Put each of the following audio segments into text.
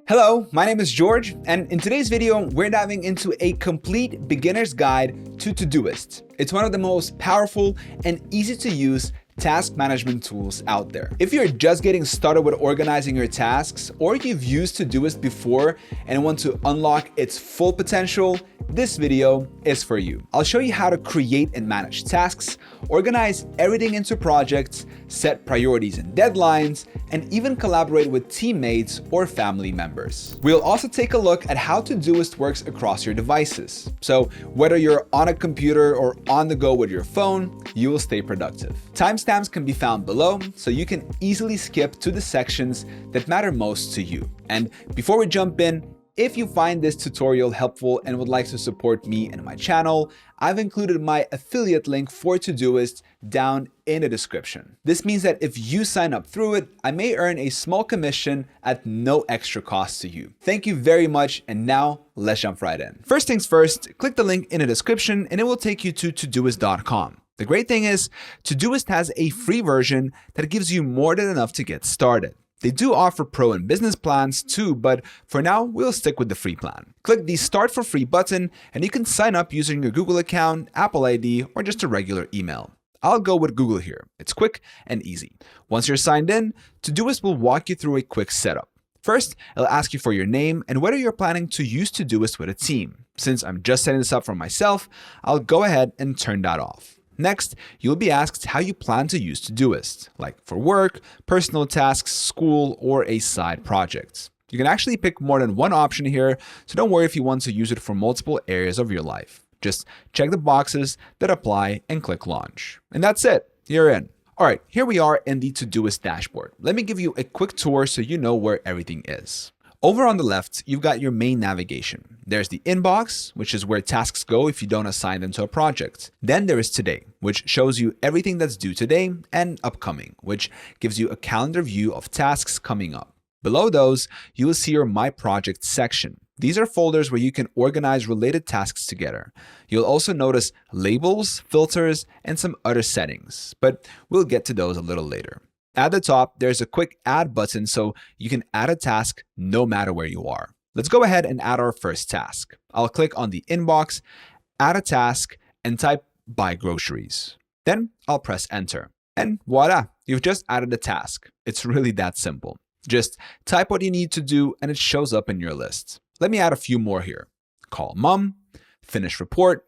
Hello, my name is George, and in today's video, we're diving into a complete beginner's guide to Todoist. It's one of the most powerful and easy to use task management tools out there. If you're just getting started with organizing your tasks, or you've used Todoist before and want to unlock its full potential, this video is for you. I'll show you how to create and manage tasks, organize everything into projects, set priorities and deadlines, and even collaborate with teammates or family members. We'll also take a look at how Todoist works across your devices. So whether you're on a computer or on the go with your phone, you will stay productive. Timestamps can be found below, so you can easily skip to the sections that matter most to you. And before we jump in, if you find this tutorial helpful and would like to support me and my channel, I've included my affiliate link for Todoist down in the description. This means that if you sign up through it, I may earn a small commission at no extra cost to you. Thank you very much, and now let's jump right in. First things first, click the link in the description and it will take you to Todoist.com. The great thing is, Todoist has a free version that gives you more than enough to get started. They do offer pro and business plans too, but for now, we'll stick with the free plan. Click the Start for Free button and you can sign up using your Google account, Apple ID, or just a regular email. I'll go with Google here. It's quick and easy. Once you're signed in, Todoist will walk you through a quick setup. First, it'll ask you for your name and whether you're planning to use Todoist with a team. Since I'm just setting this up for myself, I'll go ahead and turn that off. Next, you'll be asked how you plan to use Todoist, like for work, personal tasks, school, or a side project. You can actually pick more than one option here, so don't worry if you want to use it for multiple areas of your life. Just check the boxes that apply and click Launch. And that's it, you're in. All right, here we are in the Todoist dashboard. Let me give you a quick tour so you know where everything is. Over on the left, you've got your main navigation. There's the inbox, which is where tasks go if you don't assign them to a project. Then there is today, which shows you everything that's due today, and upcoming, which gives you a calendar view of tasks coming up. Below those, you will see your My Projects section. These are folders where you can organize related tasks together. You'll also notice labels, filters, and some other settings, but we'll get to those a little later. At the top, there's a quick Add button so you can add a task no matter where you are. Let's go ahead and add our first task. I'll click on the inbox, add a task, and type buy groceries. Then I'll press enter. And voila, you've just added a task. It's really that simple. Just type what you need to do and it shows up in your list. Let me add a few more here. Call mom, finish report,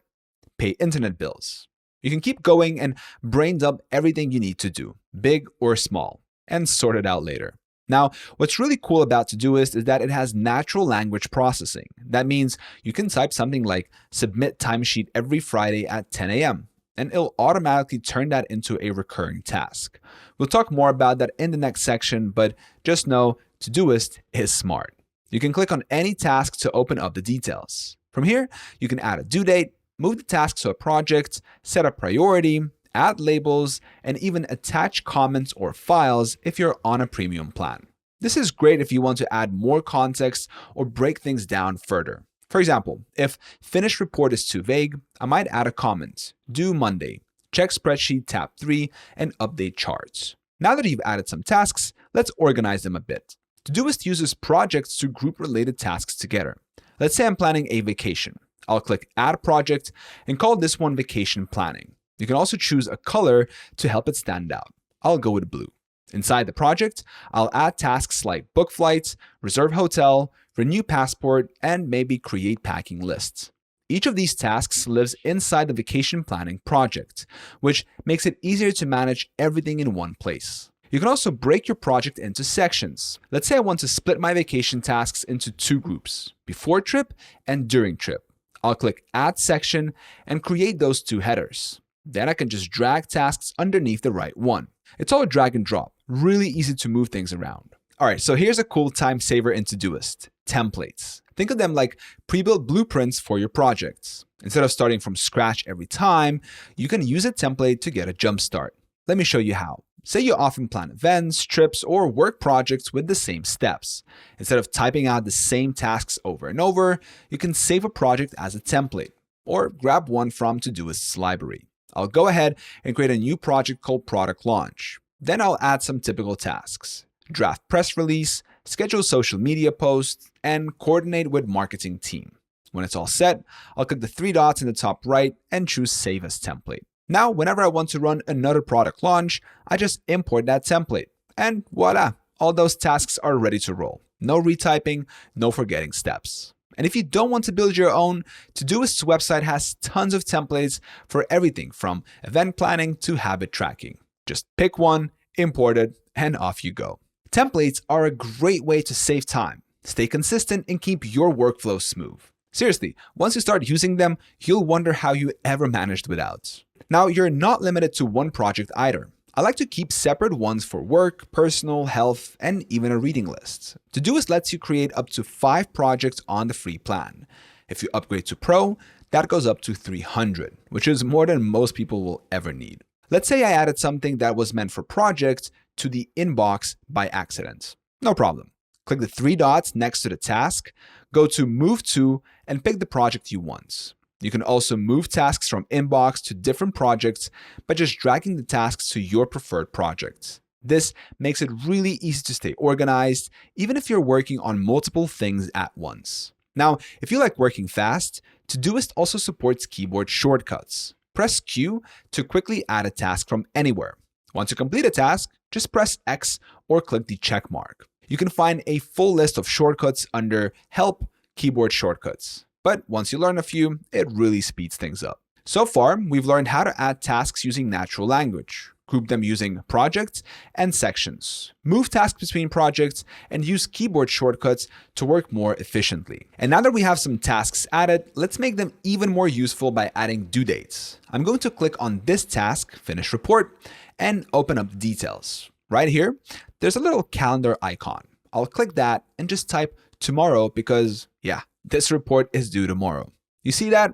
pay internet bills. You can keep going and brain dump everything you need to do, big or small, and sort it out later. Now, what's really cool about Todoist is that it has natural language processing. That means you can type something like submit timesheet every Friday at 10 a.m. and it'll automatically turn that into a recurring task. We'll talk more about that in the next section, but just know Todoist is smart. You can click on any task to open up the details. From here, you can add a due date, move the task to a project, set a priority, add labels, and even attach comments or files if you're on a premium plan. This is great if you want to add more context or break things down further. For example, if finish report is too vague, I might add a comment, due Monday, check spreadsheet tab 3, and update charts. Now that you've added some tasks, let's organize them a bit. Todoist uses projects to group related tasks together. Let's say I'm planning a vacation. I'll click Add Project and call this one Vacation Planning. You can also choose a color to help it stand out. I'll go with blue. Inside the project, I'll add tasks like book flights, reserve hotel, renew passport, and maybe create packing lists. Each of these tasks lives inside the Vacation Planning project, which makes it easier to manage everything in one place. You can also break your project into sections. Let's say I want to split my vacation tasks into two groups, before trip and during trip. I'll click Add Section and create those two headers. Then I can just drag tasks underneath the right one. It's all drag and drop, really easy to move things around. All right, so here's a cool time saver in Todoist, templates. Think of them like pre-built blueprints for your projects. Instead of starting from scratch every time, you can use a template to get a jump start. Let me show you how. Say you often plan events, trips, or work projects with the same steps. Instead of typing out the same tasks over and over, you can save a project as a template, or grab one from Todoist's library. I'll go ahead and create a new project called Product Launch. Then I'll add some typical tasks. Draft press release, schedule social media posts, and coordinate with marketing team. When it's all set, I'll click the three dots in the top right and choose Save as Template. Now, whenever I want to run another product launch, I just import that template. And voila, all those tasks are ready to roll. No retyping, no forgetting steps. And if you don't want to build your own, Todoist's website has tons of templates for everything from event planning to habit tracking. Just pick one, import it, and off you go. Templates are a great way to save time, stay consistent, and keep your workflow smooth. Seriously, once you start using them, you'll wonder how you ever managed without. Now, you're not limited to one project either. I like to keep separate ones for work, personal, health, and even a reading list. Todoist lets you create up to 5 projects on the free plan. If you upgrade to Pro, that goes up to 300, which is more than most people will ever need. Let's say I added something that was meant for projects to the inbox by accident. No problem. Click the 3 dots next to the task, go to Move To, and pick the project you want. You can also move tasks from inbox to different projects by just dragging the tasks to your preferred project. This makes it really easy to stay organized, even if you're working on multiple things at once. Now, if you like working fast, Todoist also supports keyboard shortcuts. Press Q to quickly add a task from anywhere. Once you complete a task, just press X or click the check mark. You can find a full list of shortcuts under Help, Keyboard Shortcuts. But once you learn a few, it really speeds things up. So far, we've learned how to add tasks using natural language, group them using projects and sections, move tasks between projects, and use keyboard shortcuts to work more efficiently. And now that we have some tasks added, let's make them even more useful by adding due dates. I'm going to click on this task, Finish Report, and open up details. Right here, there's a little calendar icon. I'll click that and just type tomorrow because, yeah, this report is due tomorrow. You see that?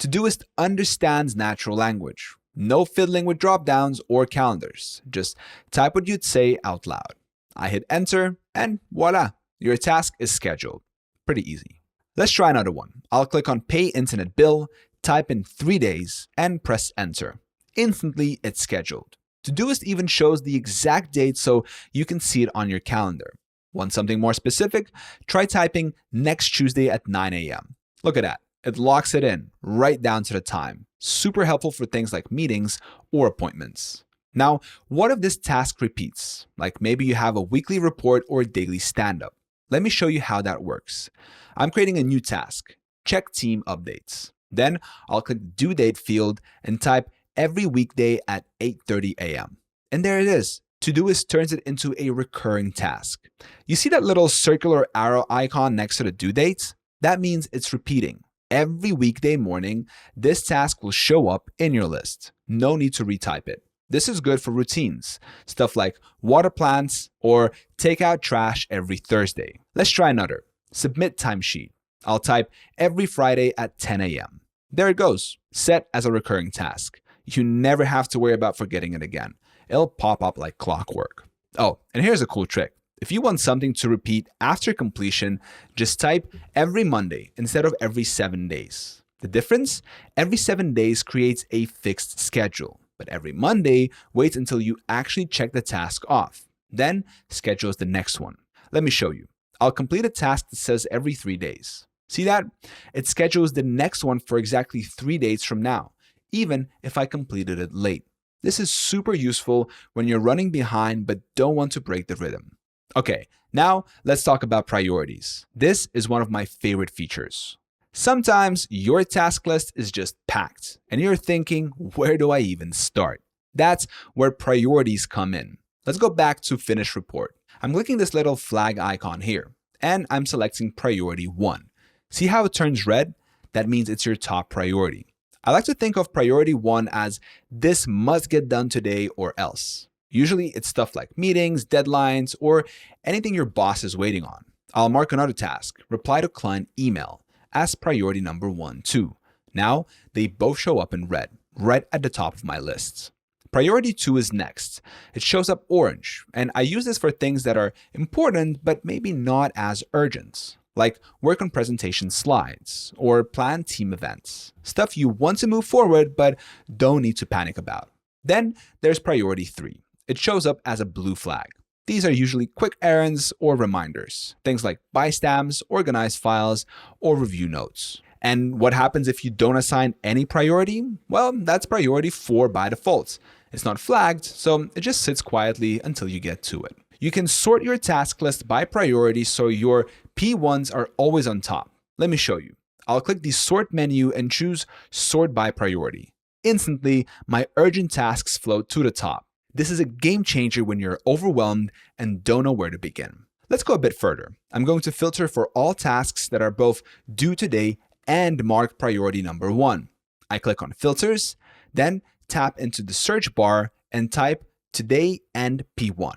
Todoist understands natural language. No fiddling with dropdowns or calendars. Just type what you'd say out loud. I hit enter and voila, your task is scheduled. Pretty easy. Let's try another one. I'll click on Pay Internet Bill, type in 3 days, and press enter. Instantly, it's scheduled. Todoist even shows the exact date so you can see it on your calendar. Want something more specific? Try typing next Tuesday at 9 a.m. Look at that. It locks it in right down to the time. Super helpful for things like meetings or appointments. Now, what if this task repeats? Like maybe you have a weekly report or a daily stand-up. Let me show you how that works. I'm creating a new task. Check team updates. Then I'll click the due date field and type every weekday at 8:30 a.m. And there it is. Todoist turns it into a recurring task. You see that little circular arrow icon next to the due date? That means it's repeating. Every weekday morning, this task will show up in your list. No need to retype it. This is good for routines, stuff like water plants or take out trash every Thursday. Let's try another. Submit timesheet. I'll type every Friday at 10 a.m. There it goes, set as a recurring task. You never have to worry about forgetting it again. It'll pop up like clockwork. Oh, and here's a cool trick. If you want something to repeat after completion, just type every Monday instead of every 7 days. The difference? Every 7 days creates a fixed schedule, but every Monday waits until you actually check the task off. Then schedules the next one. Let me show you. I'll complete a task that says every 3 days. See that? It schedules the next one for exactly 3 days from now, even if I completed it late. This is super useful when you're running behind but don't want to break the rhythm. Okay, now let's talk about priorities. This is one of my favorite features. Sometimes your task list is just packed and you're thinking, where do I even start? That's where priorities come in. Let's go back to Finish Report. I'm clicking this little flag icon here and I'm selecting priority 1. See how it turns red? That means it's your top priority. I like to think of priority 1 as this must get done today or else. Usually it's stuff like meetings, deadlines, or anything your boss is waiting on. I'll mark another task, reply to client email, as priority number 1 too. Now they both show up in red, right at the top of my list. Priority 2 is next. It shows up orange, and I use this for things that are important but maybe not as urgent, like work on presentation slides or plan team events, stuff you want to move forward but don't need to panic about. Then there's priority 3. It shows up as a blue flag. These are usually quick errands or reminders, things like buy stamps, organize files, or review notes. And what happens if you don't assign any priority? Well, that's priority 4 by default. It's not flagged, so it just sits quietly until you get to it. You can sort your task list by priority so your P1s are always on top. Let me show you. I'll click the sort menu and choose sort by priority. Instantly, my urgent tasks float to the top. This is a game changer when you're overwhelmed and don't know where to begin. Let's go a bit further. I'm going to filter for all tasks that are both due today and marked priority number 1. I click on filters, then tap into the search bar and type today and P1.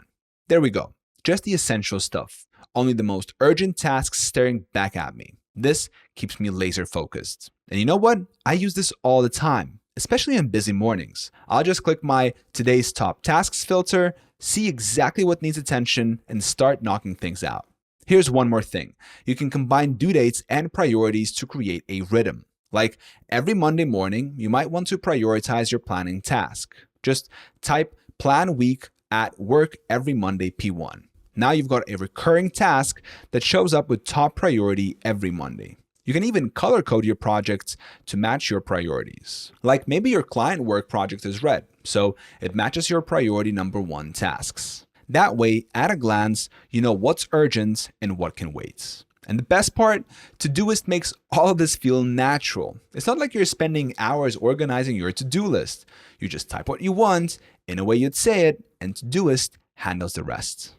There we go. Just the essential stuff. Only the most urgent tasks staring back at me. This keeps me laser focused. And you know what? I use this all the time, especially on busy mornings. I'll just click my today's top tasks filter, see exactly what needs attention, and start knocking things out. Here's one more thing. You can combine due dates and priorities to create a rhythm. Like every Monday morning, you might want to prioritize your planning task. Just type plan week at work every Monday P1. Now you've got a recurring task that shows up with top priority every Monday. You can even color code your projects to match your priorities. Like maybe your client work project is red, so it matches your priority number 1 tasks. That way, at a glance, you know what's urgent and what can wait. And the best part, Todoist makes all of this feel natural. It's not like you're spending hours organizing your to-do list. You just type what you want in a way you'd say it, and Todoist handles the rest.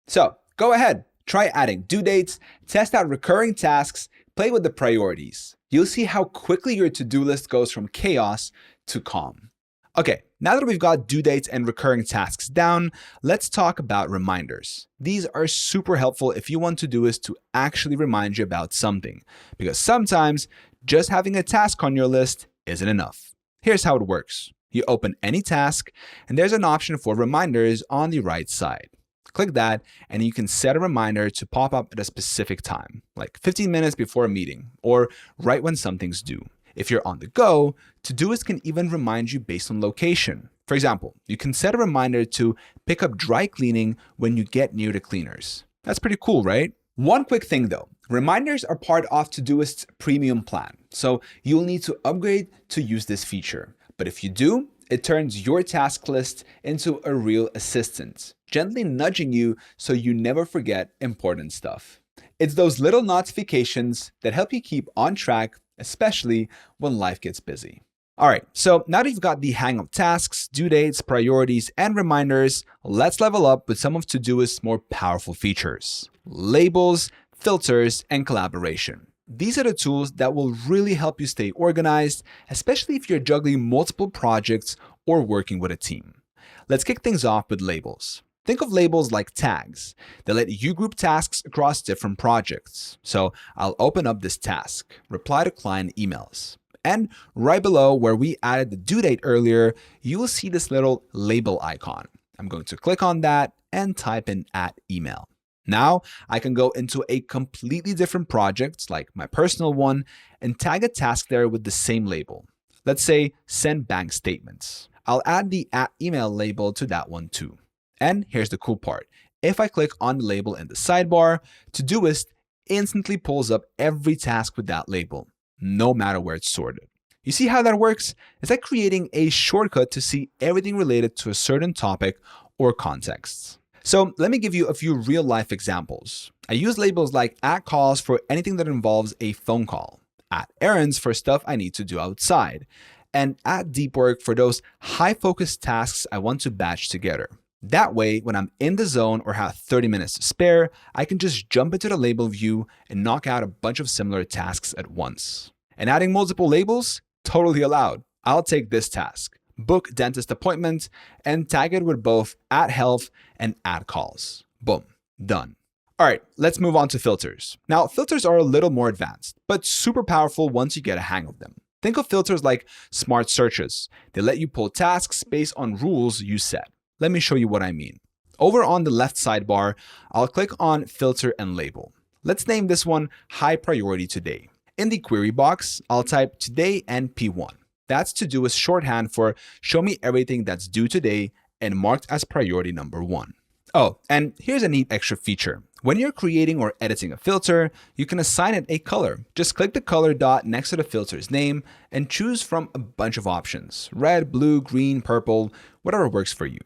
So go ahead, try adding due dates, test out recurring tasks, play with the priorities. You'll see how quickly your to-do list goes from chaos to calm. Okay, now that we've got due dates and recurring tasks down, let's talk about reminders. These are super helpful if you want Todoist to actually remind you about something, because sometimes just having a task on your list isn't enough. Here's how it works. You open any task, and there's an option for reminders on the right side. Click that, and you can set a reminder to pop up at a specific time, like 15 minutes before a meeting, or right when something's due. If you're on the go, Todoist can even remind you based on location. For example, you can set a reminder to pick up dry cleaning when you get near the cleaners. That's pretty cool, right? One quick thing though, reminders are part of Todoist's premium plan, so you'll need to upgrade to use this feature. But if you do, it turns your task list into a real assistant, gently nudging you so you never forget important stuff. It's those little notifications that help you keep on track, especially when life gets busy. All right, so now that you've got the hang of tasks, due dates, priorities, and reminders, let's level up with some of Todoist's more powerful features: labels, filters, and collaboration. These are the tools that will really help you stay organized, especially if you're juggling multiple projects or working with a team. Let's kick things off with labels. Think of labels like tags. They let you group tasks across different projects. So I'll open up this task, reply to client emails. And right below where we added the due date earlier, you will see this little label icon. I'm going to click on that and type in @email. Now I can go into a completely different project, like my personal one, and tag a task there with the same label. Let's say send bank statements. I'll add the @email label to that one too. And here's the cool part. If I click on the label in the sidebar, Todoist instantly pulls up every task with that label, no matter where it's sorted. You see how that works? It's like creating a shortcut to see everything related to a certain topic or context. So let me give you a few real-life examples. I use labels like @calls for anything that involves a phone call, @errands for stuff I need to do outside, and @deepwork for those high-focus tasks I want to batch together. That way, when I'm in the zone or have 30 minutes to spare, I can just jump into the label view and knock out a bunch of similar tasks at once. And adding multiple labels? Totally allowed. I'll take this task, book dentist appointment, and tag it with both @health and @calls. Boom, done. All right, let's move on to filters. Now, filters are a little more advanced, but super powerful once you get a hang of them. Think of filters like smart searches. They let you pull tasks based on rules you set. Let me show you what I mean. Over on the left sidebar, I'll click on Filter and Label. Let's name this one High Priority Today. In the query box, I'll type Today and P1. That's Todoist shorthand for show me everything that's due today and marked as priority number 1. Oh, and here's a neat extra feature. When you're creating or editing a filter, you can assign it a color. Just click the color dot next to the filter's name and choose from a bunch of options: red, blue, green, purple, whatever works for you.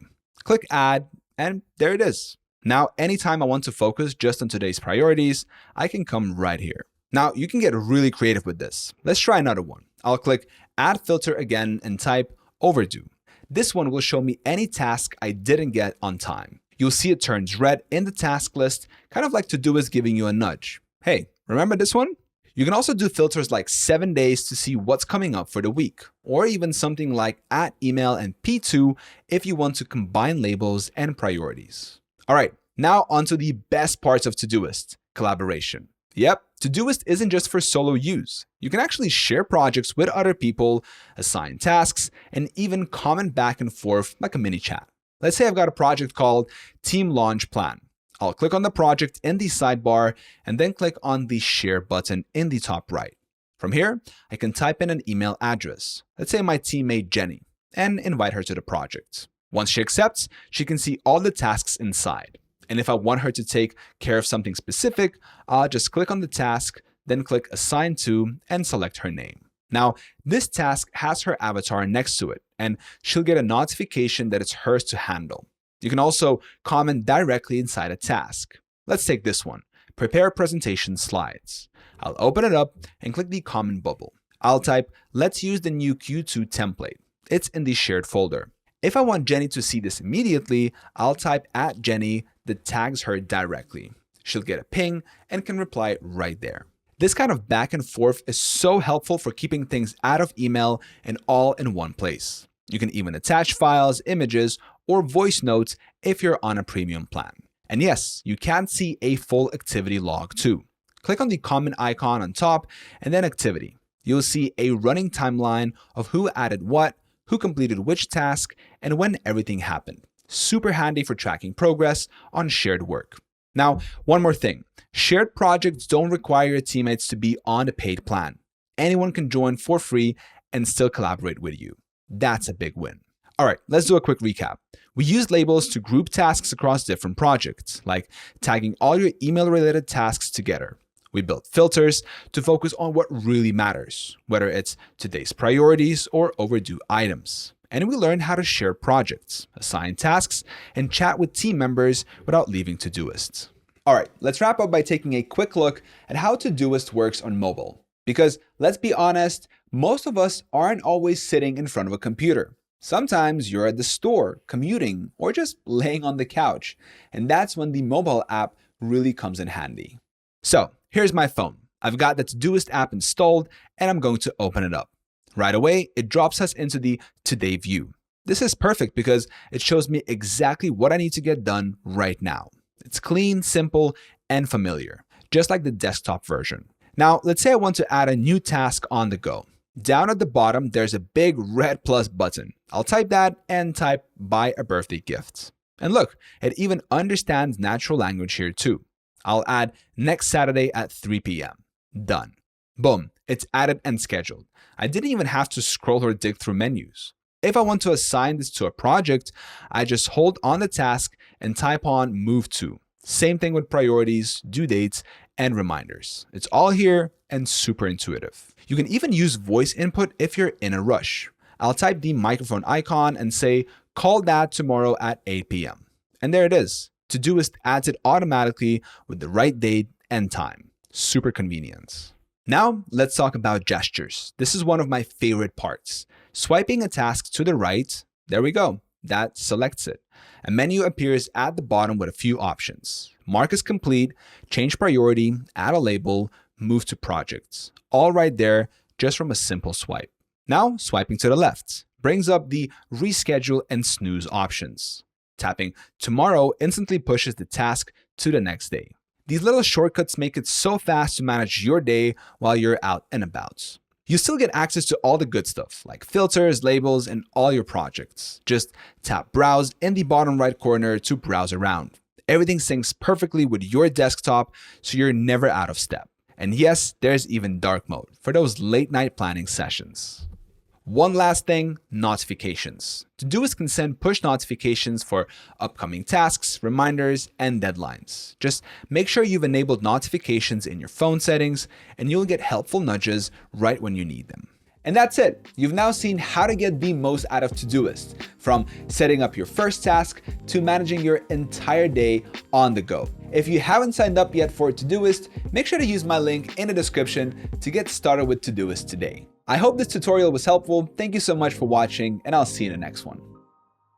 Click add, and there it is. Now, anytime I want to focus just on today's priorities, I can come right here. Now, you can get really creative with this. Let's try another one. I'll click add filter again and type overdue. This one will show me any task I didn't get on time. You'll see it turns red in the task list, kind of like Todoist giving you a nudge. Hey, remember this one? You can also do filters like 7 days to see what's coming up for the week, or even something like @email and P2 if you want to combine labels and priorities. All right, now onto the best parts of Todoist, collaboration. Yep, Todoist isn't just for solo use. You can actually share projects with other people, assign tasks, and even comment back and forth like a mini chat. Let's say I've got a project called Team Launch Plan. I'll click on the project in the sidebar and then click on the share button in the top right. From here, I can type in an email address, let's say my teammate Jenny, and invite her to the project. Once she accepts, she can see all the tasks inside. And if I want her to take care of something specific, I'll just click on the task, then click Assign To and select her name. Now, this task has her avatar next to it, and she'll get a notification that it's hers to handle. You can also comment directly inside a task. Let's take this one, prepare presentation slides. I'll open it up and click the comment bubble. I'll type, let's use the new Q2 template. It's in the shared folder. If I want Jenny to see this immediately, I'll type @Jenny that tags her directly. She'll get a ping and can reply right there. This kind of back and forth is so helpful for keeping things out of email and all in one place. You can even attach files, images, or voice notes if you're on a premium plan. And yes, you can see a full activity log too. Click on the comment icon on top and then activity. You'll see a running timeline of who added what, who completed which task, and when everything happened. Super handy for tracking progress on shared work. Now, one more thing. Shared projects don't require your teammates to be on a paid plan. Anyone can join for free and still collaborate with you. That's a big win. All right, let's do a quick recap. We use labels to group tasks across different projects, like tagging all your email-related tasks together. We built filters to focus on what really matters, whether it's today's priorities or overdue items. And we learned how to share projects, assign tasks, and chat with team members without leaving Todoist. All right, let's wrap up by taking a quick look at how Todoist works on mobile. Because let's be honest, most of us aren't always sitting in front of a computer. Sometimes you're at the store, commuting, or just laying on the couch. And that's when the mobile app really comes in handy. So here's my phone. I've got the Todoist app installed and I'm going to open it up. Right away, it drops us into the Today view. This is perfect because it shows me exactly what I need to get done right now. It's clean, simple, and familiar, just like the desktop version. Now, let's say I want to add a new task on the go. Down at the bottom, there's a big red plus button. I'll type that and type buy a birthday gift. And look, it even understands natural language here too. I'll add next Saturday at 3 p.m. Done. Boom, it's added and scheduled. I didn't even have to scroll or dig through menus. If I want to assign this to a project, I just hold on the task and type on move to. Same thing with priorities, due dates, and reminders. It's all here and super intuitive. You can even use voice input if you're in a rush. I'll type the microphone icon and say, call that tomorrow at 8 p.m. And there it is. Todoist adds it automatically with the right date and time. Super convenient. Now, let's talk about gestures. This is one of my favorite parts. Swiping a task to the right, there we go. That selects it. A menu appears at the bottom with a few options. Mark as complete, change priority, add a label, move to projects. All right there, just from a simple swipe. Now, swiping to the left brings up the reschedule and snooze options. Tapping tomorrow instantly pushes the task to the next day. These little shortcuts make it so fast to manage your day while you're out and about. You still get access to all the good stuff like filters, labels, and all your projects. Just tap browse in the bottom right corner to browse around. Everything syncs perfectly with your desktop so you're never out of step. And yes, there's even dark mode for those late night planning sessions. One last thing, notifications. Todoist can send push notifications for upcoming tasks, reminders, and deadlines. Just make sure you've enabled notifications in your phone settings, and you'll get helpful nudges right when you need them. And that's it. You've now seen how to get the most out of Todoist, from setting up your first task to managing your entire day on the go. If you haven't signed up yet for Todoist, make sure to use my link in the description to get started with Todoist today. I hope this tutorial was helpful. Thank you so much for watching, and I'll see you in the next one.